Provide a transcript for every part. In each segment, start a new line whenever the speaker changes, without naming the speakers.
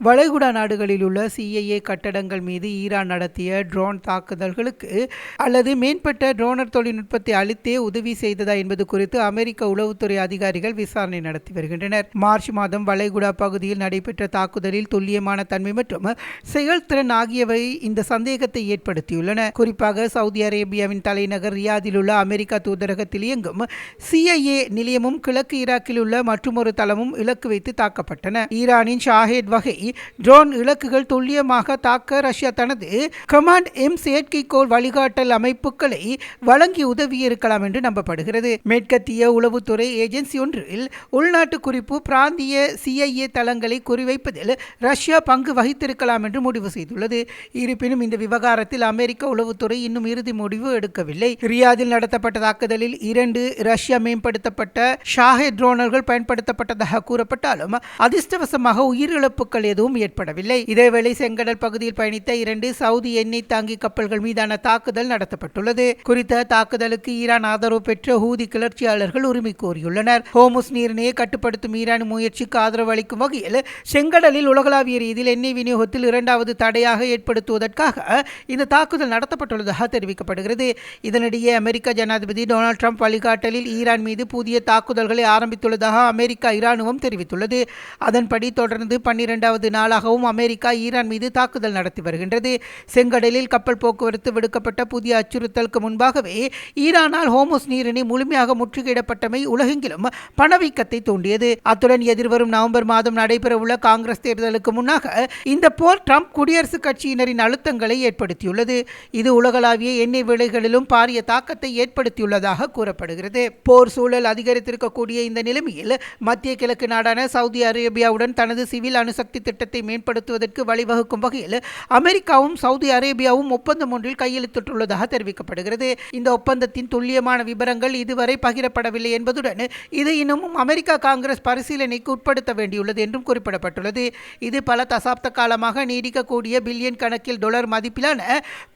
வளைகுடா நாடுகளில் உள்ள CIA கட்டடங்கள் மீது ஈரான் நடத்திய ட்ரோன் தாக்குதல்களுக்கு அல்லது மேம்பட்ட ட்ரோனர் தொழில்நுட்பத்தை அளித்தே உதவி செய்ததா என்பது குறித்து அமெரிக்க உளவுத்துறை அதிகாரிகள் விசாரணை நடத்தி வருகின்றனர். மார்ச் மாதம் வளைகுடா பகுதியில் நடைபெற்ற தாக்குதலில் துல்லியமான தன்மை மற்றும் செயல்திறன் ஆகியவை இந்த சந்தேகத்தை ஏற்படுத்தியுள்ளன. குறிப்பாக சவுதி அரேபியாவின் தலைநகர் ரியாதில் உள்ள அமெரிக்கா தூதரகத்தில் இயங்கும் CIA நிலையமும் கிழக்கு ஈராக்கில் உள்ள மற்றொரு தளமும் இலக்கு வைத்து தாக்கப்பட்டன. ஈரானின் ஷாஹேட் வகை ட்ரோன் இலக்குகள் துல்லியமாக தாக்க ரஷ்யா தனது கமாண்ட் எம் செயற்கைக்கோள் வழிகாட்டல் அமைப்புகளை வழங்கி உதவியிருக்கலாம் என்று நம்பப்படுகிறது. மேற்கத்திய உளவுத்துறை ஏஜென்சி ஒன்றில் உள்நாட்டு குறிப்பு பிராந்திய CIA தளங்களை குறிவைப்பதில் ரஷ்யா பங்கு வகித்திருக்கலாம் என்று முடிவு செய்துள்ளது. இருப்பினும் இந்த விவகாரத்தில் அமெரிக்க உளவுத்துறை இன்னும் இறுதி முடிவு எடுக்கவில்லை. ரியாதில் நடத்தப்பட்ட தாக்குதலில் 2 ரஷ்யா மேம்படுத்தப்பட்ட ஷாஹேட் ட்ரோனர்கள் பயன்படுத்தப்பட்டதாக கூறப்பட்டாலும் அதிர்ஷ்டவசமாக உயிரிழப்புகள் எதுவும் ஏற்படவில்லை. இதேவேளை செங்கடல் பகுதியில் பயணித்த 2 சவுதி எண்ணெய் தாங்கி கப்பல்கள் மீதான தாக்குதல் நடத்தப்பட்டுள்ளது. குறித்த தாக்குதலுக்கு ஈரான் ஆதரவு பெற்ற ஹூதி கிளர்ச்சியாளர்கள் உரிமை கோரியுள்ளனர். ஹோமுஸ் நீரிணையை கட்டுப்படுத்தும் ஈரான் முயற்சிக்கு ஆதரவு அளிக்கும் வகையில் செங்கடலில் உலகளாவிய ரீதியில் எண்ணெய் விநியோகத்தில் 2வது தடையாக ஏற்படுத்துவதற்காக இந்த தாக்குதல் நடத்தப்பட்டுள்ளதாக தெரிவிக்கப்படுகிறது. இதனிடையே அமெரிக்க ஜனாதிபதி டொனால்ட் ட்ரம்ப் வழிகாட்டலில் ஈரான் மீது புதிய தாக்குதல்களை ஆரம்பித்துள்ளதாக அமெரிக்கா இராணுவம் தெரிவித்துள்ளது. அதன்படி தொடர்ந்து 12வது நாளாகவும் அமெரிக்கா ஈரான் மீது தாக்குதல் நடத்தி வருகின்றது. செங்கடலில் கப்பல் போக்குவரத்து விடுக்கப்பட்ட புதிய அச்சுறுத்தலுக்கு முன்பாகவே ஈரானால் ஹோமுஸ் நீரிணை முழுமையாக முற்றுகையிடப்பட்டமை உலகெங்கிலும் பணவீக்கத்தை தூண்டியது. அத்துடன் எதிர்வரும் நவம்பர் மாதம் நடைபெறவுள்ள காங்கிரஸ் தேர்தலுக்கு முன்னாக இந்த போர் ட்ரம்ப் குடியரசுக் கட்சியினரின் அழுத்தங்களை ஏற்படுத்தியுள்ளது. இது உலகளாவிய எண்ணெய் விலைகளிலும் பாரிய தாக்கத்தை ஏற்படுத்தியுள்ளதாக கூறப்படுகிறது. போர் சூழல் அதிகரித்திருக்கக்கூடிய இந்த நிலைமையில் மத்திய கிழக்கு நாடான சவுதி அரேபியாவுடன் தனது சிவில் அணுசக்தி திட்டத்தை மேம்படுத்துவதற்கு வழிவகுக்கும் வகையில் அமெரிக்காவும் சவுதி அரேபியாவும் ஒப்பந்தம் ஒன்றில் கையெழுத்திட்டுள்ளதாக தெரிவிக்கப்படுகிறது. இந்த ஒப்பந்தத்தின் துல்லியமான விவரங்கள் இதுவரை பகிரப்படவில்லை என்பதுடன் இது இன்னமும் அமெரிக்கா காங்கிரஸ் பரிசீலனைக்கு உட்படுத்த வேண்டியுள்ளது என்றும் குறிப்பிடப்பட்டுள்ளது. இது பல தசாப்த காலமாக நீடிக்கக்கூடிய பில்லியன் கணக்கில் டாலர் மதிப்பிலான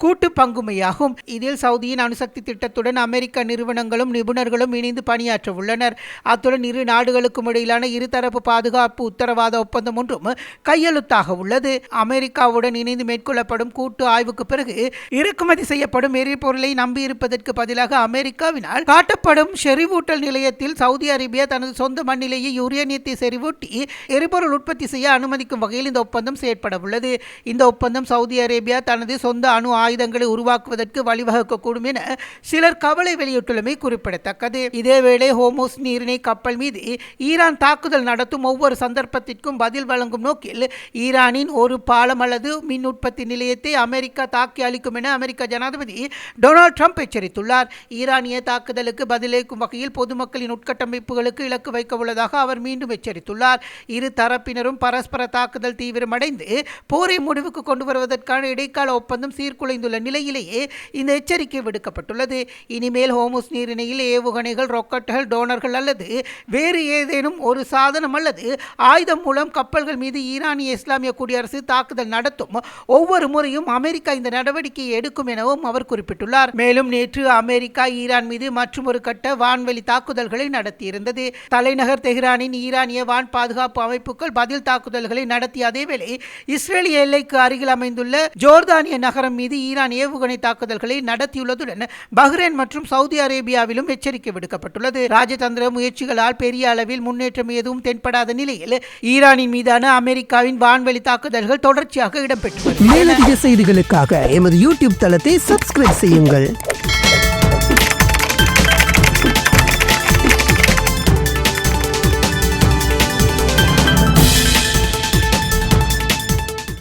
கூட்டு பங்குமையாகும். இதில் சவுதியின் அணுசக்தி திட்டத்துடன் அமெரிக்க நிறுவனங்களும் நிபுணர்களும் இணைந்து பணியாற்ற உள்ளனர். அத்துடன் இரு நாடுகளுக்கும் இடையிலான இருதரப்பு பாதுகாப்பு உத்தரவாத ஒப்பந்தம் ஒன்றும் கையெழுத்தாக உள்ளது. அமெரிக்காவுடன் இணைந்து மேற்கொள்ளப்படும் கூட்டு ஆய்வுக்கு பிறகு இறக்குமதி செய்யப்படும் எரிபொருளை நம்பியிருப்பதற்கு பதிலாக அமெரிக்காவினால் காட்டப்படும் செறிவூட்டல் நிலையத்தில் சவுதி அரேபியா தனது சொந்த மண்ணிலேயே யுரேனியத்தை செறிவூட்டி எரிபொருள் உற்பத்தி செய்ய அனுமதிக்கும் வகையில் இந்த ஒப்பந்தம் செயற்பட உள்ளது. இந்த ஒப்பந்தம் சவுதி அரேபியா தனது சொந்த அணு ஆயுதங்களை உருவாக்குவதற்கு வழிவகுக்கக்கூடும் என சிலர் கவலை வெளியிட்டுள்ளமை குறிப்பிடத்தக்கது. இதேவேளை ஹோமுஸ் நீரிணை கப்பல் மீது ஈரான் தாக்குதல் நடத்தும் ஒவ்வொரு சந்தர்ப்பத்திற்கும் பதில் வழங்கும் நோக்கில் ஈரானின் ஒரு பாலம் அல்லது மின் உற்பத்தி நிலையத்தை அமெரிக்கா தாக்கி அளிக்கும் என அமெரிக்க ஜனாதிபதி டொனால்ட் ட்ரம்ப் எச்சரித்துள்ளார். ஈரானிய தாக்குதலுக்கு பதிலளிக்கும் வகையில் பொதுமக்களின் உட்கட்டமைப்புகளுக்கு இலக்கு வைக்க உள்ளதாக அவர் மீண்டும் எச்சரித்துள்ளார். இரு தரப்பினரும் பரஸ்பர தாக்குதல் தீவிரமடைந்து போரை முடிவுக்கு கொண்டு வருவதற்கான இடைக்கால ஒப்பந்தம் சீர்குலைந்துள்ள நிலையிலேயே இந்த எச்சரிக்கை விடுக்கப்பட்டுள்ளது. இனிமேல் ஹோமுஸ் நீரிணையில் ஏவுகணைகள், ராக்கெட்டுகள், டோனர்கள் அல்லது வேறு ஏதேனும் ஒரு சாதனம் அல்லது ஆயுதம் மூலம் கப்பல்கள் மீது ஈரானிய இஸ்லாமிய குடியரசு தாக்குதல் நடத்தும் ஒவ்வொரு முறையும் அமெரிக்கா இந்த நடவடிக்கையை எடுக்கும் எனவும் அவர் குறிப்பிட்டுள்ளார். மேலும் நேற்று அமெரிக்கா ஈரான் மீது மற்றொரு கட்ட வான்வெளி தாக்குதல்களை நடத்தியிருந்தது. தலைநகர் தெஹ்ரானின் ஈரானிய வான் பாதுகாப்பு அமைப்புகள் பதில் தாக்குதல்களை நடத்திய அதேவேளை இஸ்ரேலிய எல்லைக்கு அருகில் அமைந்துள்ள ஜோர்தானிய நகரம் மீது ஈரான் ஏவுகணை தாக்குதல்களை நடத்தியுள்ளதுடன் பஹ்ரைன் மற்றும் சவுதி அரேபியாவிலும் எச்சரிக்கை விடுக்கப்பட்டுள்ளது. ராஜதந்திர முயற்சிகளால் பெரிய அளவில் முன்னேற்றம் எதுவும் தென்படாத நிலையில் ஈரானின் மீதான அமெரிக்காவின் வான்வெளி தாக்குதல்கள் தொடர்ச்சியாக இடம்பெற்று
மேலதிக செய்திகளுக்காக எமது யூடியூப் தளத்தை சப்ஸ்கிரைப் செய்யுங்கள்.